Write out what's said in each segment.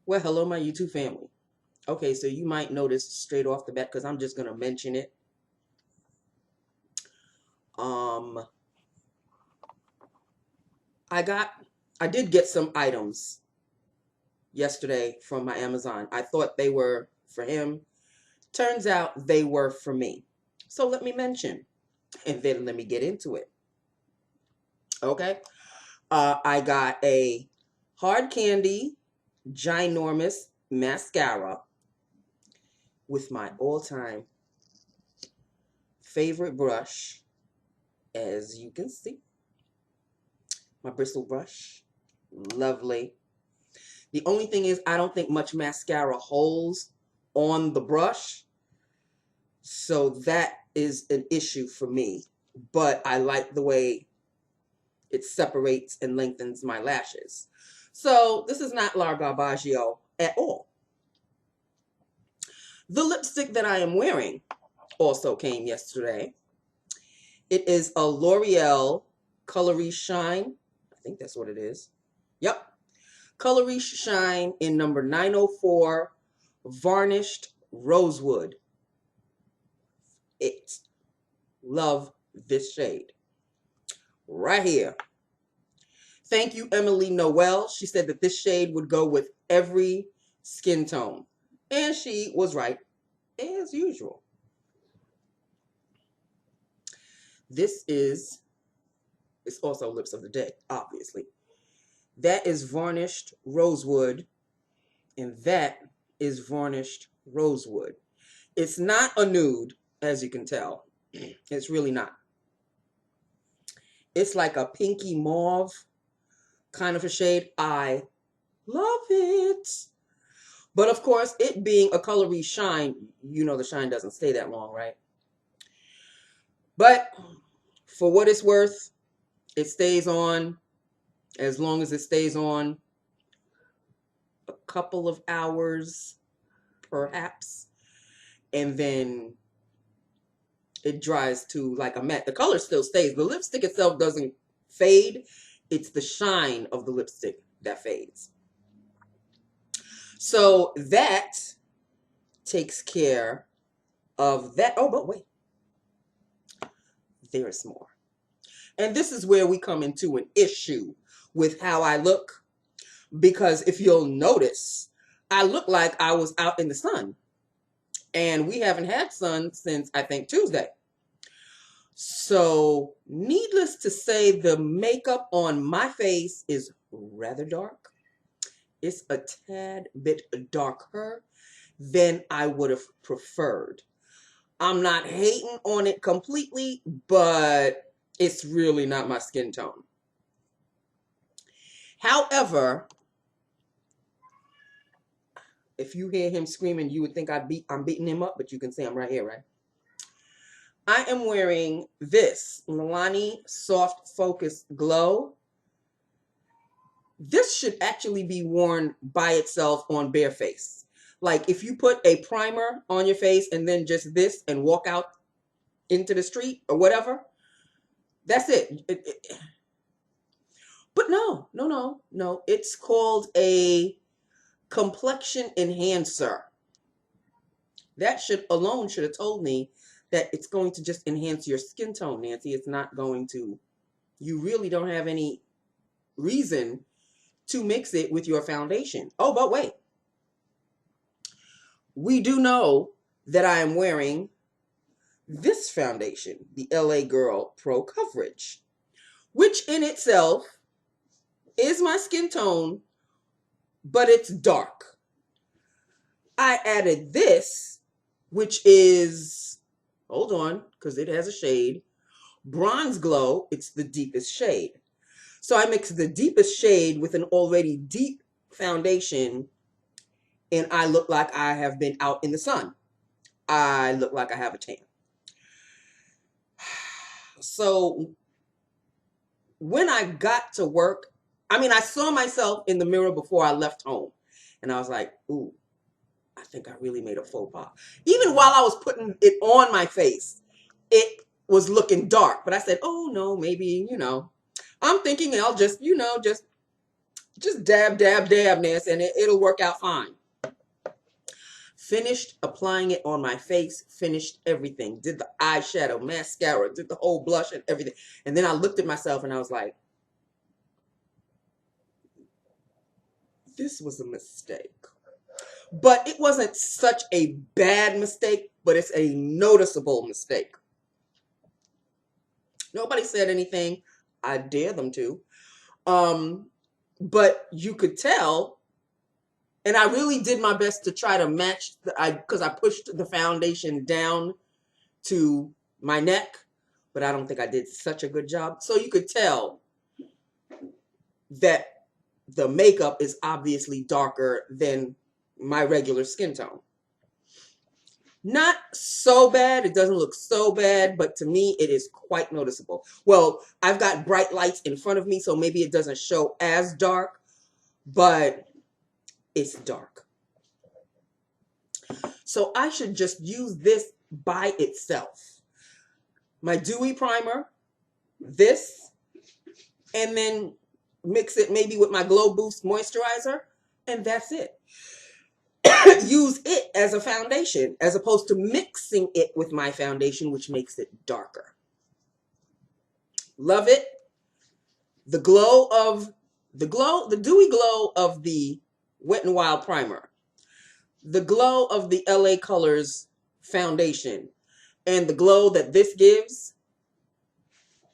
Well, hello, my YouTube family. Okay, so you might notice straight off the bat because I'm just gonna mention it. Um, I got, I did get some items yesterday from my Amazon. I thought they were for him. Turns out they were for me. So let me mention, and then let me get into it. Okay, I got a hard candy Ginormous mascara with my all-time favorite brush, as you can see. My bristle brush. Lovely. The only thing is I don't think much mascara holds on the brush. So that is an issue for me. But I like the way it separates and lengthens my lashes. So this is not La Garbaggio at all. The lipstick that I am wearing also came yesterday. It is a L'Oreal Color Riche Shine. I think that's what it is. Yep. Color Riche Shine in number 904, Varnished Rosewood. Love this shade. Right here. Thank you, Emily Noel. She said that this shade would go with every skin tone. And she was right, as usual. This is, it's also Lips of the Day, obviously. That is Varnished Rosewood, and that is Varnished Rosewood. It's not a nude, as you can tell. It's really not. It's like a pinky mauve kind of a shade. I love it. But of course, it being a Color Riche Shine, you know the shine doesn't stay that long, right? But for what it's worth, it stays on as long as it stays on. A couple of hours, perhaps. And then it dries to like a matte. The color still stays. The lipstick itself doesn't fade. It's the shine of the lipstick that fades. So that takes care of that. Oh, but wait. There's more. And this is where we come into an issue with how I look. Because if you'll notice, I look like I was out in the sun. And we haven't had sun since, I think, Tuesday. So, needless to say, the makeup on my face is rather dark. It's a tad bit darker than I would have preferred. I'm not hating on it completely, but it's really not my skin tone. However, if you hear him screaming, you would think I'm beating him up, but you can see I'm right here, right? I am wearing this Milani Soft Focus Glow. This should actually be worn by itself on bare face. Like if you put a primer on your face and then just this and walk out into the street or whatever, that's it. But no. It's called a Complexion Enhancer. That alone should have told me that it's going to just enhance your skin tone, Nancy. It's not going to, you really don't have any reason to mix it with your foundation. Oh, but wait. We do know that I am wearing this foundation, the LA Girl Pro Coverage, which in itself is my skin tone, but it's dark. I added this, which is, hold on, because it has a shade, Bronze Glow. It's the deepest shade. So I mixed the deepest shade with an already deep foundation, and I look like I have been out in the sun. I look like I have a tan. So when I got to work, I saw myself in the mirror before I left home, and I was like, ooh, I think I really made a faux pas. Even while I was putting it on my face, it was looking dark. But I said, oh, no, maybe, I'm thinking I'll just, just Just dab, dab, dab, Ness, and it'll work out fine. Finished applying it on my face, finished everything. Did the eyeshadow, mascara, did the whole blush and everything. And then I looked at myself and I was like, this was a mistake. But it wasn't such a bad mistake, but it's a noticeable mistake. Nobody said anything. I dare them to. But you could tell, and I really did my best to try to match, because I pushed the foundation down to my neck, but I don't think I did such a good job. So you could tell that the makeup is obviously darker than my regular skin tone. Not so bad. It doesn't look so bad, but to me, it is quite noticeable. Well, I've got bright lights in front of me, so maybe it doesn't show as dark, but it's dark. So I should just use this by itself. My Dewy primer, this, and then mix it maybe with my Glow Boost Moisturizer, and that's it. Use it as a foundation as opposed to mixing it with my foundation, which makes it darker. Love it. The dewy glow of the Wet n Wild primer, the glow of the LA Colors foundation, and the glow that this gives.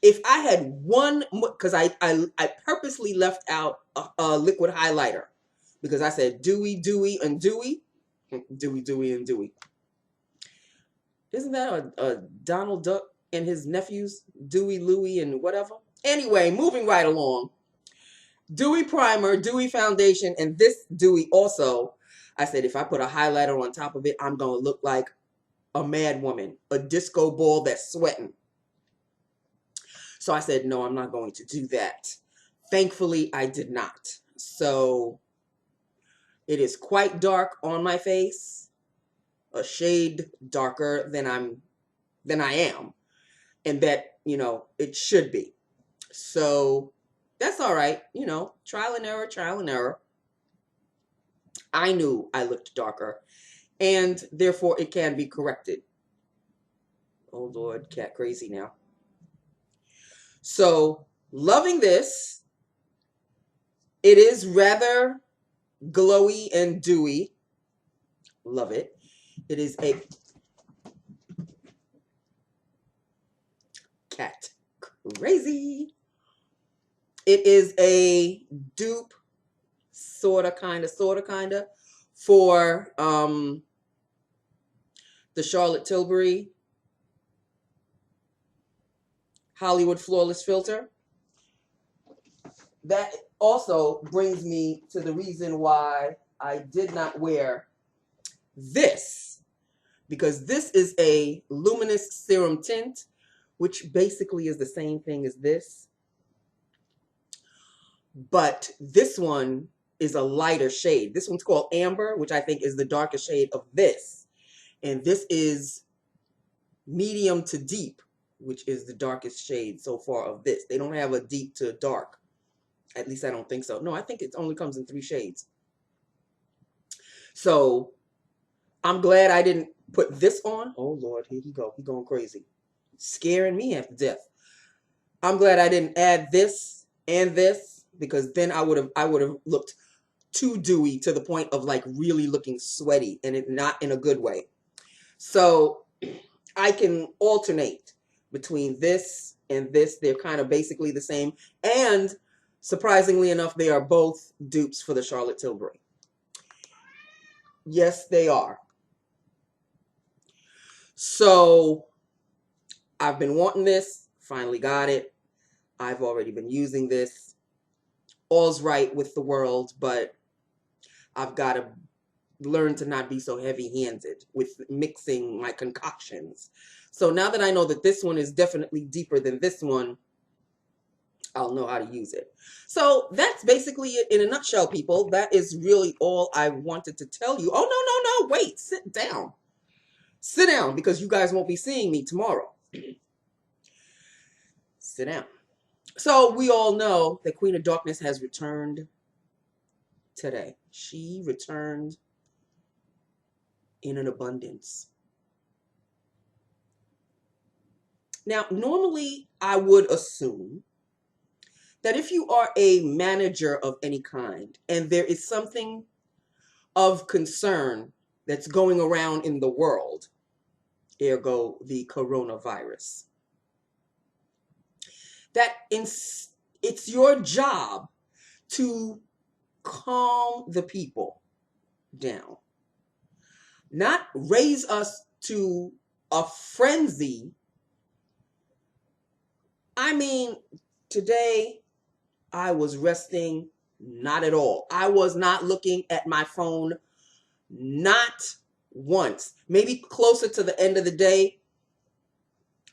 If I had one, because I purposely left out a liquid highlighter, because I said dewy, dewy, and dewy. Dewy, dewy, and dewy. Isn't that a Donald Duck and his nephews? Dewy, Louie, and whatever. Anyway, moving right along. Dewy primer, dewy foundation, and this dewy also. I said if I put a highlighter on top of it, I'm going to look like a mad woman, a disco ball that's sweating. So I said, no, I'm not going to do that. Thankfully, I did not. So it is quite dark on my face, a shade darker than I am, and that, you know, it should be. So that's all right, you know, trial and error, trial and error. I knew I looked darker, and therefore it can be corrected. Oh Lord, cat crazy now. So loving this. It is rather glowy and dewy. Love it. It is a cat crazy. It is a dupe, sorta, kinda, for the Charlotte Tilbury Hollywood Flawless Filter. That also brings me to the reason why I did not wear this, because this is a luminous serum tint, which basically is the same thing as this, but this one is a lighter shade. This one's called Amber, which I think is the darkest shade of this, and this is medium to deep, which is the darkest shade so far of this. They don't have a deep to dark. At least I don't think so. No, I think it only comes in 3 shades. So I'm glad I didn't put this on. Oh Lord, here he go. He going crazy. Scaring me half to death. I'm glad I didn't add this and this, because then I would have looked too dewy to the point of like really looking sweaty, and it not in a good way. So I can alternate between this and this. They're kind of basically the same, and surprisingly enough, they are both dupes for the Charlotte Tilbury. Yes, they are. So I've been wanting this, finally got it. I've already been using this. All's right with the world, but I've got to learn to not be so heavy-handed with mixing my concoctions. So now that I know that this one is definitely deeper than this one, I'll know how to use it. So that's basically it in a nutshell, people. That is really all I wanted to tell you. Oh, no, wait, sit down. Sit down, because you guys won't be seeing me tomorrow. Sit down. So we all know that Queen of Darkness has returned today. She returned in an abundance. Now, normally I would assume that if you are a manager of any kind and there is something of concern that's going around in the world, ergo the coronavirus, that it's your job to calm the people down, not raise us to a frenzy. I mean, today I was resting, not at all. I was not looking at my phone, not once. Maybe closer to the end of the day,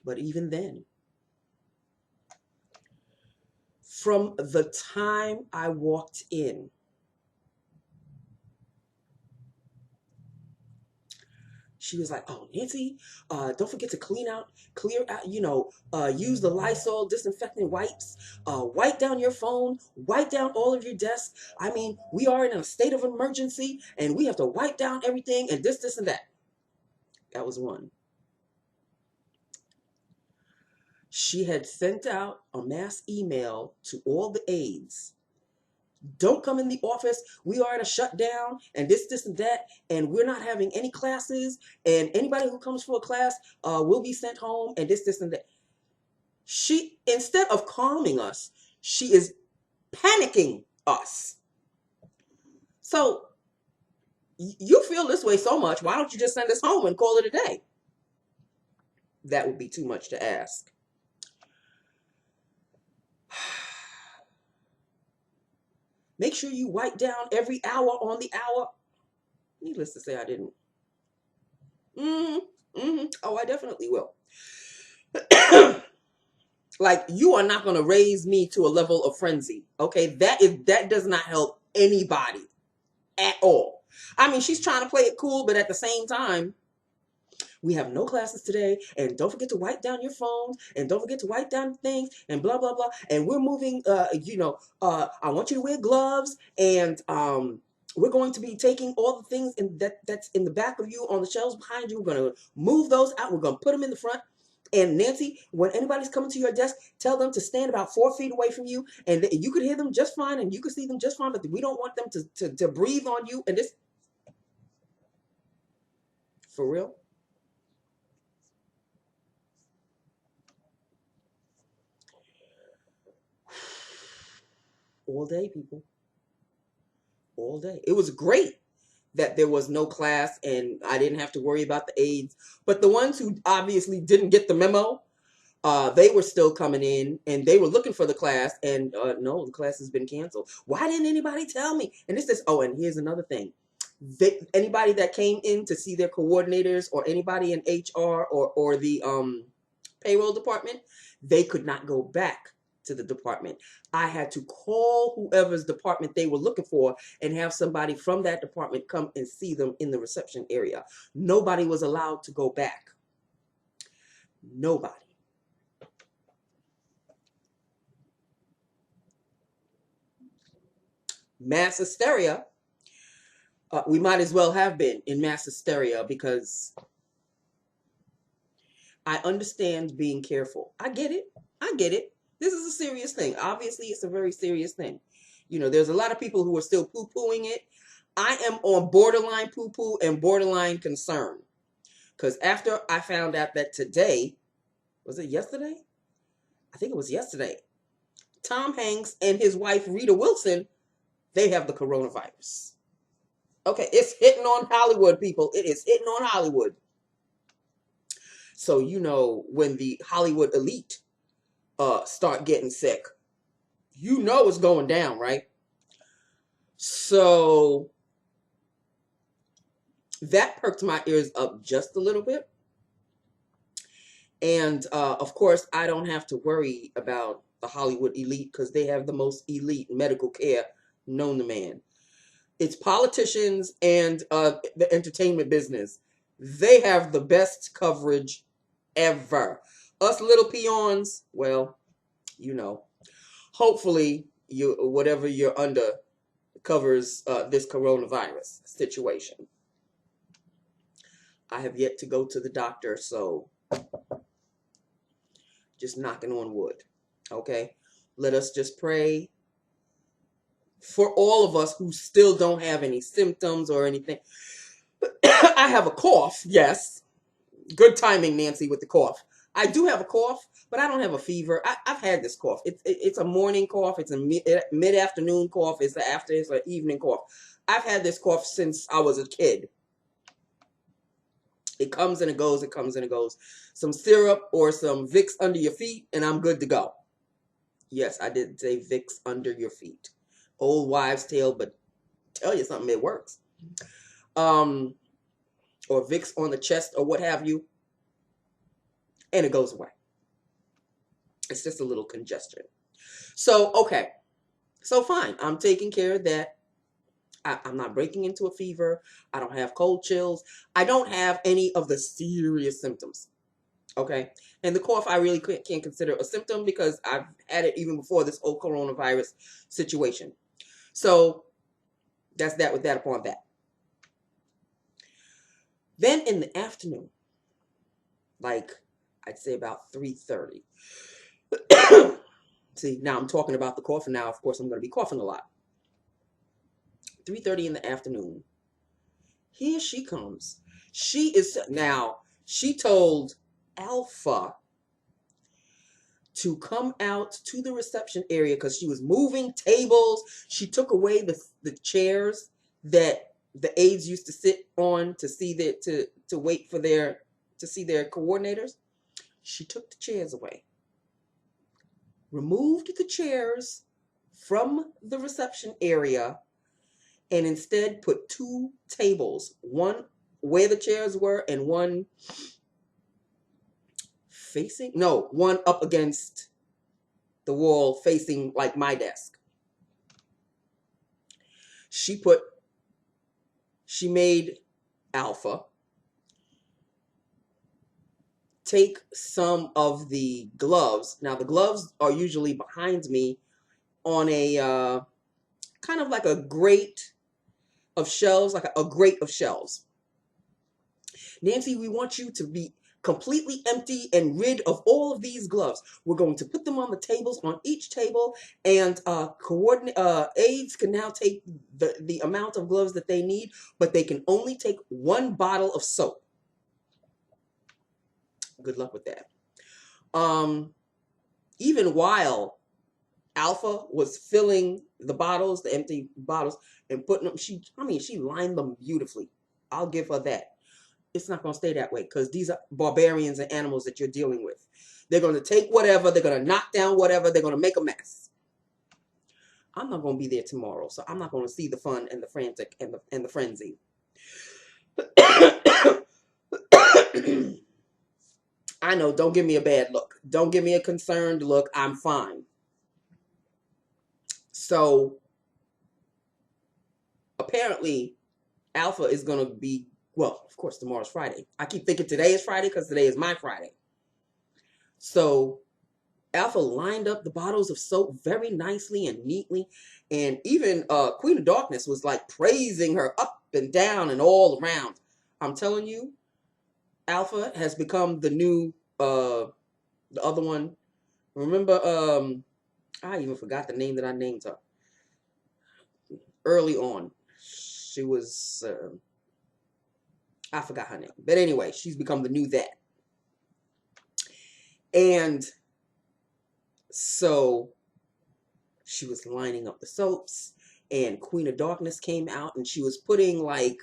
but even then, from the time I walked in, she was like, "Oh, Nancy, don't forget to clear out, use the Lysol disinfectant wipes, wipe down your phone, wipe down all of your desks. I mean, we are in a state of emergency and we have to wipe down everything and this, and that." That was one. She had sent out a mass email to all the aides. Don't come in the office. We are at a shutdown and this, and that. And we're not having any classes. And anybody who comes for a class will be sent home and this, and that. She, instead of calming us, she is panicking us. So you feel this way so much. Why don't you just send us home and call it a day? That would be too much to ask. Make sure you wipe down every hour on the hour. Needless to say, I didn't. Oh, I definitely will. Like, you are not going to raise me to a level of frenzy. Okay, that does not help anybody at all. I mean, she's trying to play it cool, but at the same time, we have no classes today, and don't forget to wipe down your phones, and don't forget to wipe down things, and blah, blah, blah. And we're moving, I want you to wear gloves, and we're going to be taking all the things that's in the back of you on the shelves behind you. We're going to move those out. We're going to put them in the front. And Nancy, when anybody's coming to your desk, tell them to stand about 4 feet away from you, and you could hear them just fine, and you could see them just fine, but we don't want them to breathe on you. And this, for real? All day, people. All day. It was great that there was no class and I didn't have to worry about the aides. But the ones who obviously didn't get the memo, they were still coming in and they were looking for the class. And no, the class has been canceled. Why didn't anybody tell me? And this is, oh, and here's another thing. Anybody that came in to see their coordinators or anybody in HR or the payroll department, they could not go back to the department. I had to call whoever's department they were looking for and have somebody from that department come and see them in the reception area. Nobody was allowed to go back. Nobody. Mass hysteria. We might as well have been in mass hysteria because I understand being careful. I get it. I get it. This is a serious thing. Obviously, it's a very serious thing. You know, there's a lot of people who are still poo-pooing it. I am on borderline poo-poo and borderline concern. Because after I found out that today, was it yesterday? I think it was yesterday. Tom Hanks and his wife, Rita Wilson, they have the coronavirus. Okay, it's hitting on Hollywood, people. It is hitting on Hollywood. So, you know, when the Hollywood elite start getting sick, you know it's going down, right? So that perked my ears up just a little bit. And of course, I don't have to worry about the Hollywood elite because they have the most elite medical care known to man. It's politicians and the entertainment business. They have the best coverage ever. Us little peons, well, you know, hopefully whatever you're under, covers this coronavirus situation. I have yet to go to the doctor, so just knocking on wood. Okay? Let us just pray for all of us who still don't have any symptoms or anything. I have a cough, yes. Good timing, Nancy, with the cough. I do have a cough, but I don't have a fever. I've had this cough. It's a morning cough. It's a mid-afternoon cough. It's an evening cough. I've had this cough since I was a kid. It comes and it goes. It comes and it goes. Some syrup or some Vicks under your feet, and I'm good to go. Yes, I did say Vicks under your feet. Old wives' tale, but tell you something, it works. Or Vicks on the chest or what have you, and it goes away. It's just a little congestion. So, okay. So, fine. I'm taking care of that. I'm not breaking into a fever. I don't have cold chills. I don't have any of the serious symptoms. Okay? And the cough, I really can't consider a symptom because I've had it even before this whole coronavirus situation. So, that's that with that upon that. Then in the afternoon, like I'd say about 3:30. See, now I'm talking about the cough, and now, of course, I'm going to be coughing a lot. 3:30 in the afternoon. Here she comes. She told Alpha to come out to the reception area because she was moving tables. She took away the chairs that the aides used to sit on to see to wait for to see their coordinators. She took the chairs away. Removed the chairs from the reception ation and instead put two tables, one where the chairs were and one one up against the wall facing like my desk. She made Alpha take some of the gloves. Now, the gloves are usually behind me on a kind of like a grate of shelves, like a grate of shelves. Nancy, we want you to be completely empty and rid of all of these gloves. We're going to put them on the tables, on each table, and aides can now take the amount of gloves that they need, but they can only take one bottle of soap. Good luck with that. Even while Alpha was filling the bottles, the empty bottles, and putting them, she lined them beautifully. I'll give her that. It's not going to stay that way because these are barbarians and animals that you're dealing with. They're going to take whatever. They're going to knock down whatever. They're going to make a mess. I'm not going to be there tomorrow, so I'm not going to see the fun and the frantic and the frenzy. I know, don't give me a bad look. Don't give me a concerned look. I'm fine. So, apparently, Alpha is going to be, well, of course, tomorrow's Friday. I keep thinking today is Friday because today is my Friday. So, Alpha lined up the bottles of soap very nicely and neatly. And even Queen of Darkness was like praising her up and down and all around. I'm telling you, Alpha has become the new, the other one. Remember, I even forgot the name that I named her. Early on, she was, I forgot her name. But anyway, she's become the new that. And so she was lining up the soaps, and Queen of Darkness came out, and she was putting like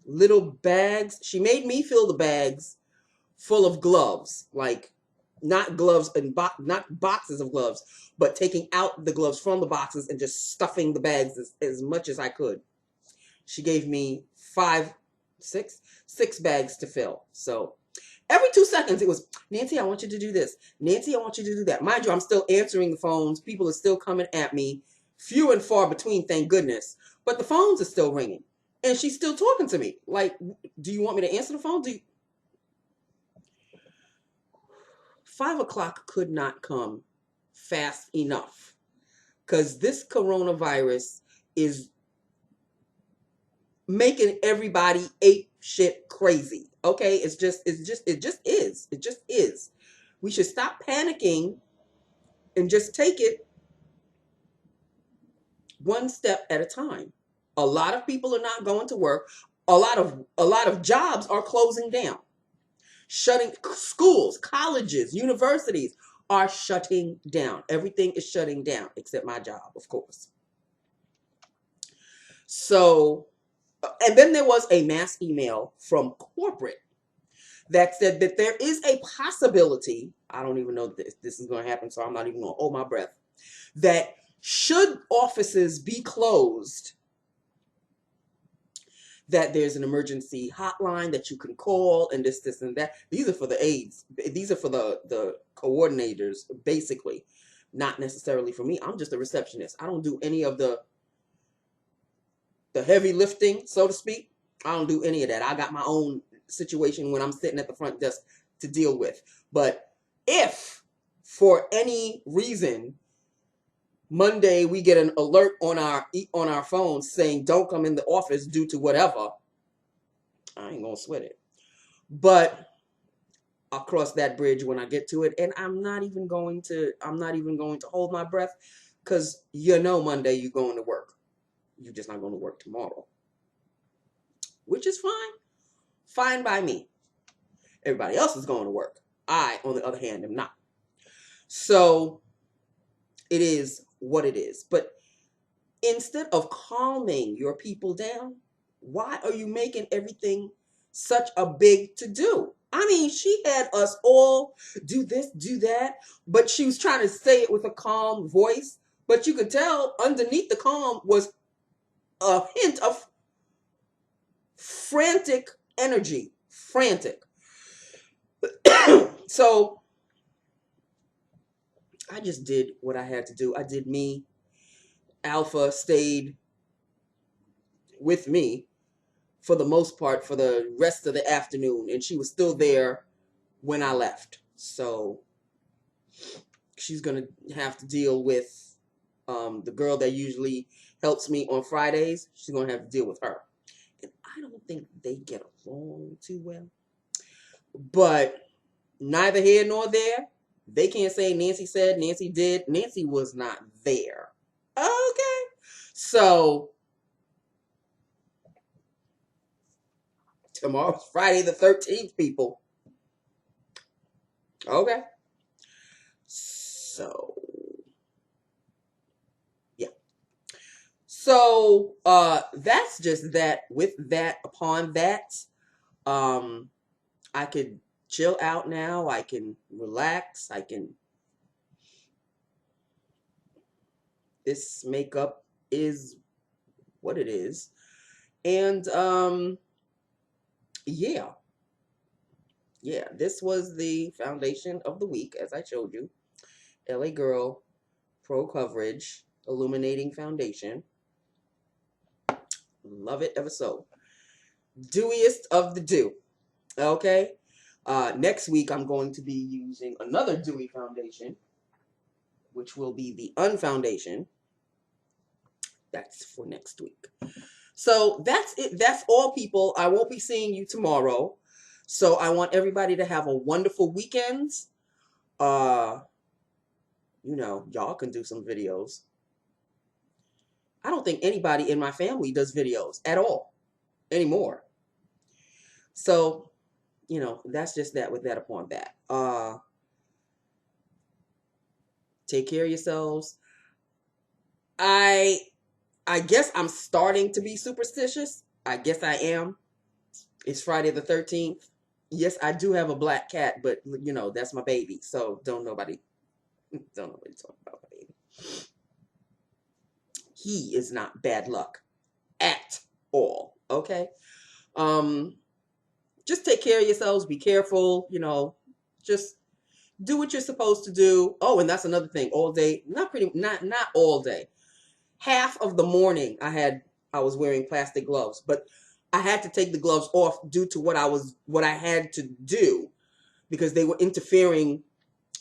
little bags. She made me fill the bags full of gloves, like not gloves and not boxes of gloves, but taking out the gloves from the boxes and just stuffing the bags as much as I could. She gave me six bags to fill. So every 2 seconds it was, Nancy, I want you to do this. Nancy, I want you to do that. Mind you, I'm still answering the phones. People are still coming at me. Few and far between, thank goodness. But the phones are still ringing. And she's still talking to me. Like, do you want me to answer the phone? 5 o'clock could not come fast enough. Because this coronavirus is making everybody ape shit crazy. Okay? It just is. We should stop panicking and just take it one step at a time. A lot of people are not going to work. A lot of jobs are closing down. Schools, colleges, universities are shutting down. Everything is shutting down except my job, of course. So, and then there was a mass email from corporate that said that there is a possibility, I don't even know that this is going to happen, so I'm not even going to hold my breath, that should offices be closed, that there's an emergency hotline that you can call, and this, and that. These are for the aides. These are for the coordinators, basically. Not necessarily for me. I'm just a receptionist. I don't do any of the heavy lifting, so to speak. I don't do any of that. I got my own situation when I'm sitting at the front desk to deal with. But if, for any reason, Monday we get an alert on our phones saying don't come in the office due to whatever, I ain't gonna sweat it. But I'll cross that bridge when I get to it, and I'm not even going to hold my breath, because Monday you're going to work. You're just not going to work tomorrow, which is fine. Fine by me. Everybody else is going to work. I, on the other hand, am not. So it is what it is. But instead of calming your people down, why are you making everything such a big to-do? I mean, she had us all do this, do that, but she was trying to say it with a calm voice. But you could tell underneath the calm was a hint of frantic energy. Frantic. So I just did what I had to do. I did me. Alpha stayed with me for the most part for the rest of the afternoon, and she was still there when I left. So she's going to have to deal with the girl that usually helps me on Fridays. She's going to have to deal with her. And I don't think they get along too well. But neither here nor there. They can't say Nancy said, Nancy did. Nancy was not there. Okay. So tomorrow's Friday the 13th, people. Okay. So, yeah. So, that's just that. With that, upon that, I could chill out now. I can relax. This makeup is what it is. And, yeah. Yeah, this was the foundation of the week, as I showed you. LA Girl Pro Coverage Illuminating Foundation. Love it ever so. Dewiest of the dew. Okay? Next week, I'm going to be using another dewy foundation, which will be the Unfoundation. That's for next week. So that's it. That's all, people. I won't be seeing you tomorrow. So I want everybody to have a wonderful weekend. Y'all can do some videos. I don't think anybody in my family does videos at all anymore. So, that's just that with that upon that. Take care of yourselves. I guess I'm starting to be superstitious. I guess I am. It's Friday the 13th. Yes, I do have a black cat, but that's my baby. So don't nobody talk about my baby. He is not bad luck at all. Okay? Just take care of yourselves. Be careful. Just do what you're supposed to do. Oh, and that's another thing. All day, not all day. Half of the morning I was wearing plastic gloves, but I had to take the gloves off due to what I had to do, because they were interfering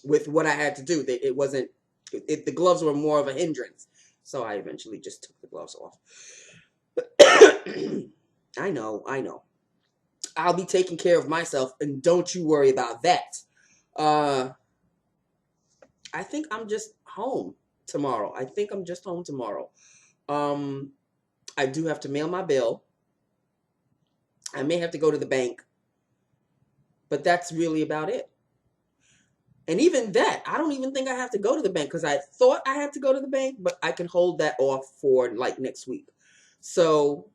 with what I had to do. The gloves were more of a hindrance. So I eventually just took the gloves off. I know. I'll be taking care of myself, and don't you worry about that. I think I'm just home tomorrow. I do have to mail my bill. I may have to go to the bank, but that's really about it. And even that, I don't even think I have to go to the bank, because I thought I had to go to the bank, but I can hold that off for like next week. So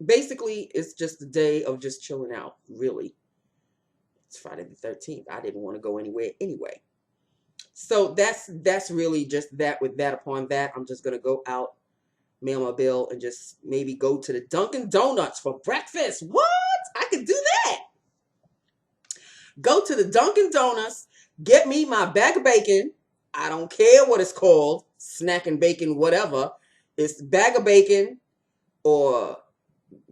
basically, it's just a day of just chilling out, really. It's Friday the 13th. I didn't want to go anywhere anyway. So that's really just that. With that upon that, I'm just going to go out, mail my bill, and just maybe go to the Dunkin' Donuts for breakfast. What? I could do that. Go to the Dunkin' Donuts, get me my bag of bacon. I don't care what it's called, snack and bacon, whatever. It's bag of bacon, or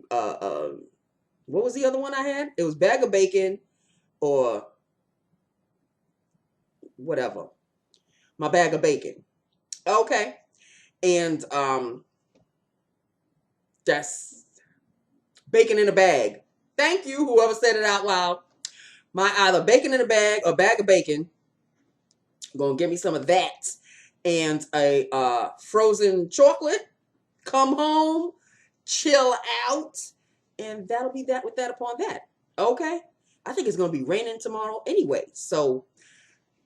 what was the other one I had? It was bag of bacon, or whatever. My bag of bacon. Okay. And that's bacon in a bag. Thank you, whoever said it out loud. My either bacon in a bag or bag of bacon. I'm gonna get me some of that and a frozen chocolate. Come home, chill out, and that'll be that with that upon that. Okay? I think it's gonna be raining tomorrow anyway. So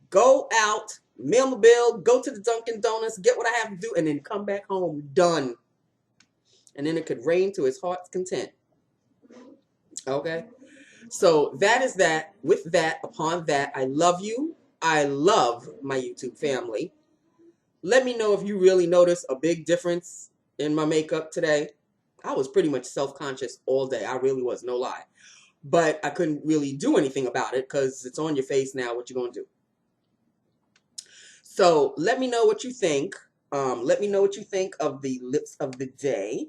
go out, mail my bill, go to the Dunkin' Donuts, get what I have to do, and then come back home done. And then it could rain to its heart's content. Okay? So that is that. With that, upon that, I love you. I love my YouTube family. Let me know if you really notice a big difference in my makeup today. I was pretty much self-conscious all day. I really was, no lie. But I couldn't really do anything about it because it's on your face now. What you gonna do? So let me know what you think. Let me know what you think of the lips of the day,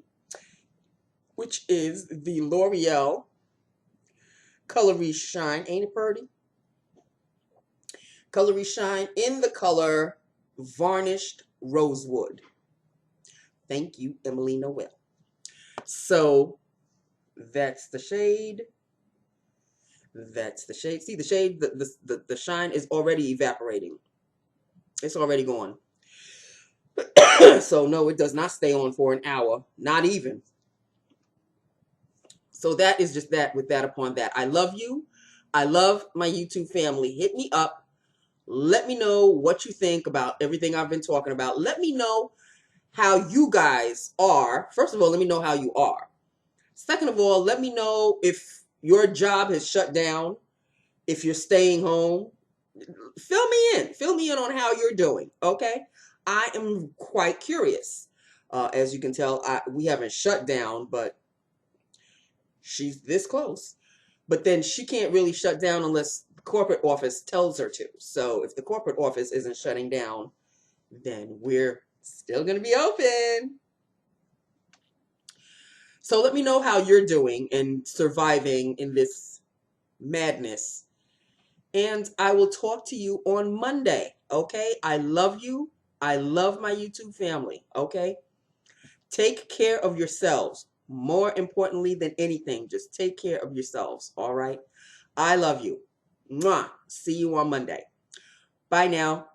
which is the L'Oreal Color Riche Shine. Ain't it pretty? Color Riche Shine in the color Varnished Rosewood. Thank you, Emily Noel. So that's the shade. That's the shade. See the shade, the shine is already evaporating. It's already gone. So no, it does not stay on for an hour. Not even. So that is just that with that upon that. I love you. I love my YouTube family. Hit me up. Let me know what you think about everything I've been talking about. Let me know how you guys are. First of all, let me know how you are. Second of all, let me know if your job has shut down, if you're staying home. Fill me in. Fill me in on how you're doing, okay? I am quite curious. As you can tell, we haven't shut down, but she's this close. But then she can't really shut down unless the corporate office tells her to. So if the corporate office isn't shutting down, then we're still going to be open. So let me know how you're doing and surviving in this madness. And I will talk to you on Monday, okay? I love you. I love my YouTube family, okay? Take care of yourselves. More importantly than anything, just take care of yourselves, all right? I love you. Mwah. See you on Monday. Bye now.